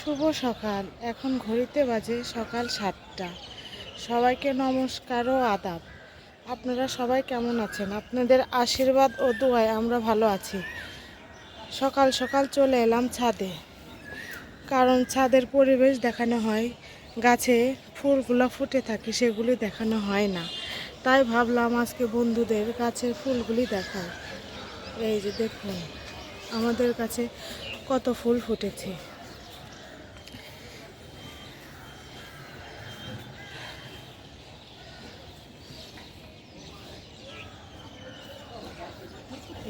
শুভ সকাল। এখন ঘড়িতে বাজে সকাল 7টা। সবাইকে নমস্কার ও আদাব। আপনারা সবাই কেমন আছেন? আপনাদের আশীর্বাদ ও দোয়ায় আমরা ভালো আছি। সকাল সকাল চলে এলাম ছাদে, কারণ ছাদের পরিবেশ দেখানো হয়। গাছে ফুলগুলো ফুটে থাকে, সেগুলি দেখানো হয় না, তাই ভাবলাম আজকে বন্ধুদের গাছের ফুলগুলি দেখায়। এই যে দেখুন, আমাদের কাছে কত ফুল ফুটেছে।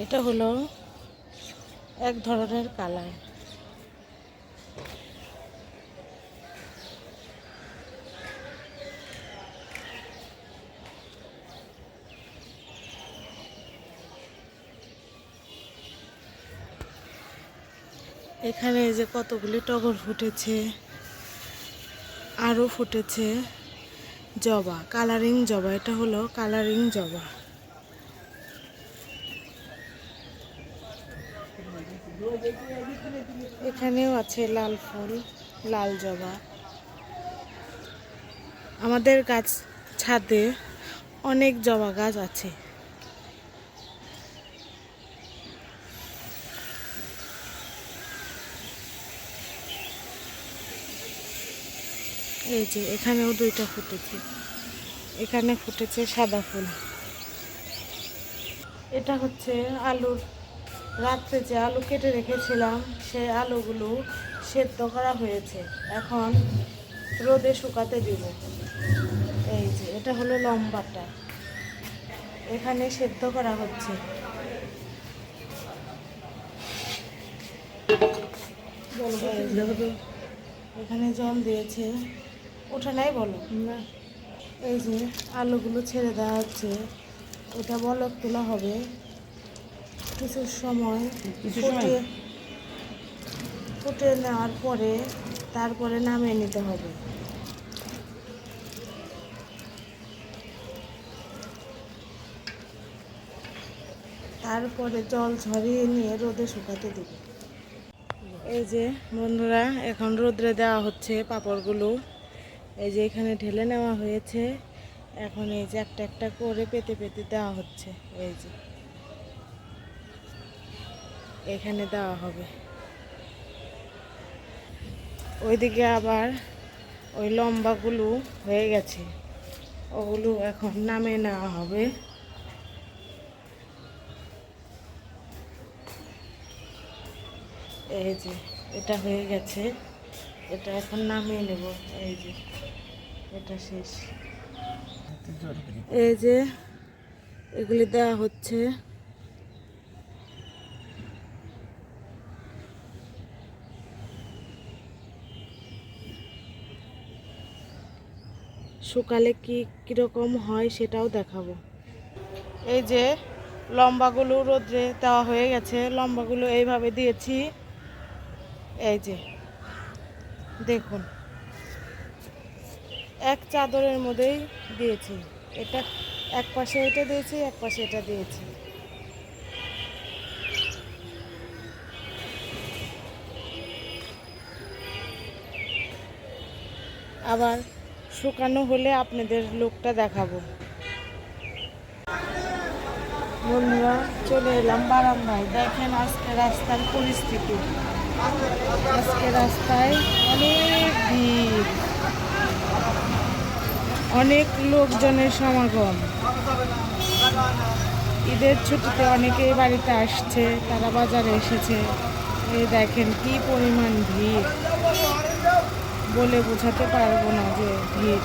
এটা হলো এক ধরনের কালার। এখানে এই যে কতগুলি টগর ফুটেছে, আরও ফুটেছে জবা, কালারিং জবা। এটা হলো কালারিং জবা। এখানেও আছে লাল ফুল, লাল জবা। আমাদের গাছ ছাদে অনেক জবা গাছ আছে। এই যে এখানেও দুইটা ফুটেছে, এখানে ফুটেছে সাদা ফুল। এটা হচ্ছে আলুর, রাত্রে যে আলু কেটে রেখেছিলাম সেই আলুগুলো সেদ্ধ করা হয়েছে, এখন রোদে শুকাতে দিব। এই যে এটা হলো লম্বাটা, এখানে সেদ্ধ করা হচ্ছে। এখানে জল দিয়েছে, ওঠা নাই বলো না। এই যে আলুগুলো ছেড়ে দেওয়া হচ্ছে, এটা বলক তোলা হবে কিছু সময় ফুটে নেওয়ার পরে, তারপরে নামিয়ে নিতে হবে। তারপরে জল ঝরিয়ে নিয়ে রোদে শুকাতে দেবে। এই যে বন্ধুরা, এখন রোদ্রে দেওয়া হচ্ছে পাঁপড়গুলো। এই যে এখানে ঢেলে নেওয়া হয়েছে, এখন এই যে একটা একটা করে পেতে পেতে দেওয়া হচ্ছে। এই যে এখানে দেওয়া হবে, ওইদিকে আবার ওই লম্বাগুলো হয়ে গেছে, ওগুলো এখন নামিয়ে নেওয়া হবে। এই যে এটা হয়ে গেছে, এটা এখন নামিয়ে নেব। এই যে এটা শেষ। এই যে এগুলি দেওয়া হচ্ছে। শুকালে কীরকম হয় সেটাও দেখাবো। এই যে লম্বাগুলো রোদ্রে দেওয়া হয়ে গেছে, লম্বাগুলো এইভাবে দিয়েছি। এই যে দেখুন, এক চাদরের মধ্যেই দিয়েছি। এটা এক পাশে এটা দিয়েছি, এক পাশে এটা দিয়েছি। আবার শুকানো হলে আপনাদের লোকটা দেখাবো। বন্ধুরা, চলে এলাম বারান্দায়। দেখেন আজকে রাস্তার পরিস্থিতি। আজকে রাস্তায় অনেক ভিড়, অনেক লোকজনের সমাগম। ঈদের ছুটিতে অনেকেই বাড়িতে আসছে, তারা বাজারে এসেছে। এই দেখেন কি পরিমাণ ভিড়, বলে বোঝাতে পারবো না যে ভিড়।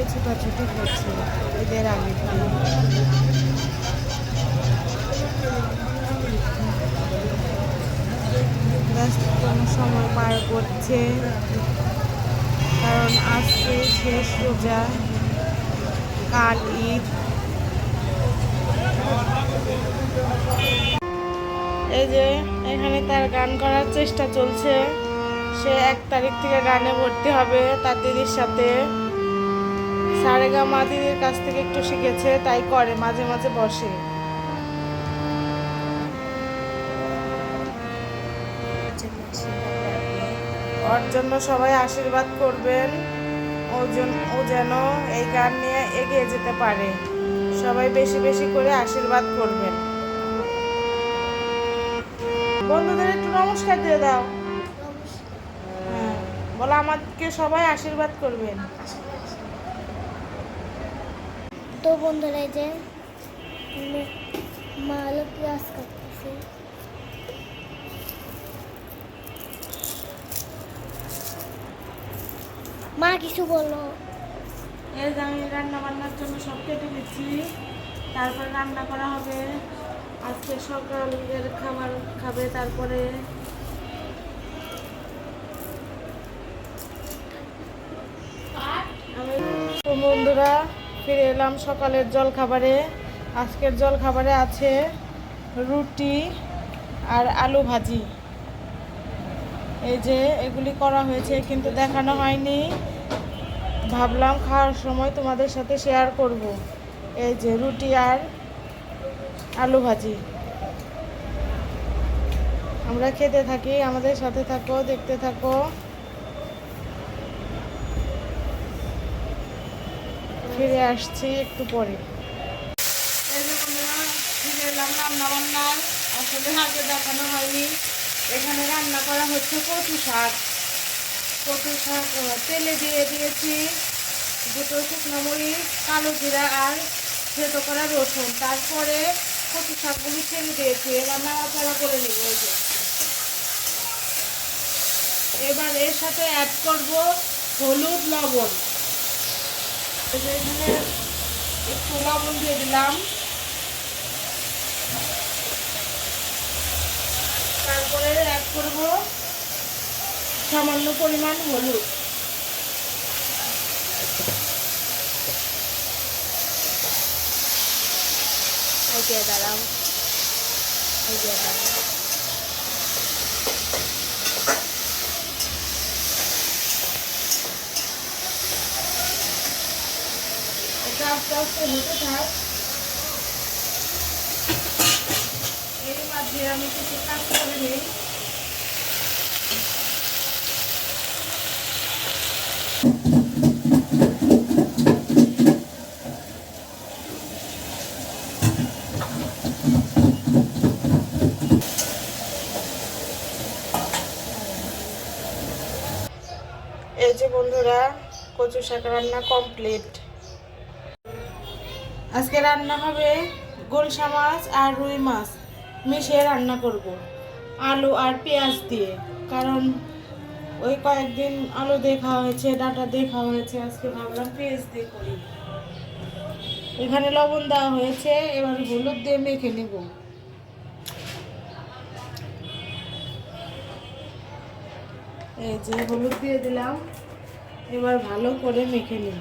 সবাই ছুটাছুটি করছে ঈদের আগে ব্যস্ততম সময় পার করছে, কারণ আজকে শেষ রোজা, কাল ঈদ। এই যে এখানে তার গান করার চেষ্টা চলছে। সে 1 তারিখ থেকে গানে ভর্তি হবে তার দিদির সাথে। সারেগামা দিদির কাছ থেকে একটু শিখেছে, তাই করে, মাঝে মাঝে বসে। ওর জন্য সবাই আশীর্বাদ করবেন, ও যেন এই গান নিয়ে এগিয়ে যেতে পারে। সবাই বেশি বেশি করে আশীর্বাদ করবেন। বন্ধুদের একটু নমস্কার দিয়ে দাও। হ্যাঁ, বলো আমাকে সবাই আশীর্বাদ করবেন। তো বন্ধুরা, এই যে মা হলো পেঁয়াজ কাটতেছে। মা কিছু বলো। এই যে আমি রান্না বান্নার জন্য সব কেটে নিচ্ছি, তারপর রান্না করা হবে। আজকে সকালের খাবার খাবে, তারপরে আমি তো বন্ধুরা ফিরে এলাম সকালের জল খাবারে। আজকের জল খাবারে আছে রুটি আর আলু ভাজি। এই যে এগুলি করা হয়েছে, কিন্তু দেখানো হয়নি, ভাবলাম খাওয়ার সময় তোমাদের সাথে শেয়ার করব। এই যে রুটি আর আলু ভাজি, আমরা খেতে থাকি, আমাদের সাথে থাকো, দেখতে থাকো। ফিরে আসছি একটু পরে। এই যে বন্ধুরা ফিরে এলাম রান্না বান্নার। আসলে আগে দেখানো হয়নি, এখানে রান্না করা হচ্ছে কচু শাক। তেলে দিয়ে দিয়েছি 2টো শুকনো মরিচ, কালো জিরা আর থেতো করা রসুন। তারপরে কচু শাকগুলি ছেড়ে দিয়েছি, এবার নাড়াচাড়া করে নেব। এই যে এবার এর সাথে অ্যাড করব হলুদ, লবণ। এখানে একটু লবণ দিয়ে দিলাম, তারপরে অ্যাড করব সামান্য পরিমাণ হলুদ। দাঁড়াও, এটা আস্তে আস্তে হতে থাক। এর মাঝে আমি কিছু কাজ করে নিই। এই যে বন্ধুরা কচু শাক রান্না কমপ্লিট। আজকে রান্না হবে গোলসা মাছ আর রুই মাছ মিশিয়ে রান্না করব, আলু আর পেঁয়াজ দিয়ে। কারণ ওই কয়েকদিন আলু দিয়ে খাওয়া হয়েছে, ডাঁটা দিয়ে খাওয়া হয়েছে, আজকে ভাবলাম পেঁয়াজ দিয়ে করি। এখানে লবণ দেওয়া হয়েছে, এবার হলুদ দিয়ে মেখে নেব। এই যে হলুদ দিয়ে দিলাম, এবার ভালো করে মেখে নিই।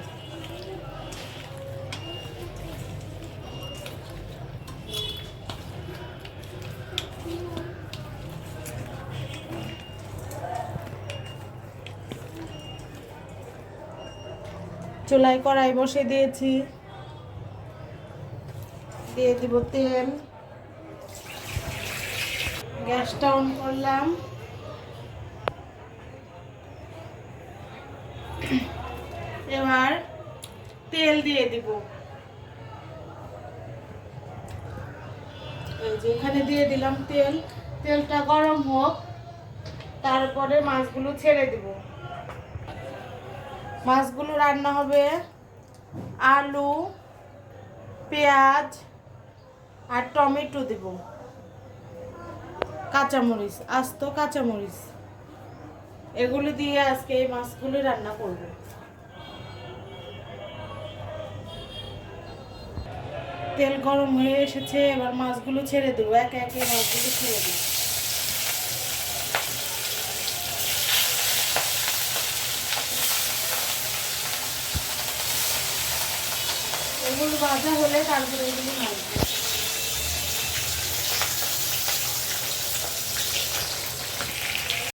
চুলায় কড়াই বসে দিয়েছি, দিয়ে দিব তেল। গ্যাসটা অন করলাম, এবার তেল দিয়ে দিব। এই যে এখানে দিয়ে দিলাম তেল। তেলটা গরম হোক, তারপরে মাছগুলো ছেড়ে দিব। মাছগুলো রান্না হবে আলু, পেঁয়াজ আর টমেটো দেব, কাঁচামরিচ, আস্ত কাঁচামরিচ, এগুলো দিয়ে আজকে এই মাছগুলো রান্না করব। তেল গরম হয়ে এসেছে, এবার মাছগুলো ছেড়ে দেবো, একে একে মাছগুলো ছেড়ে দেবো। এগুলো ভাজা হলে তারপরে এগুলো ভাজবো।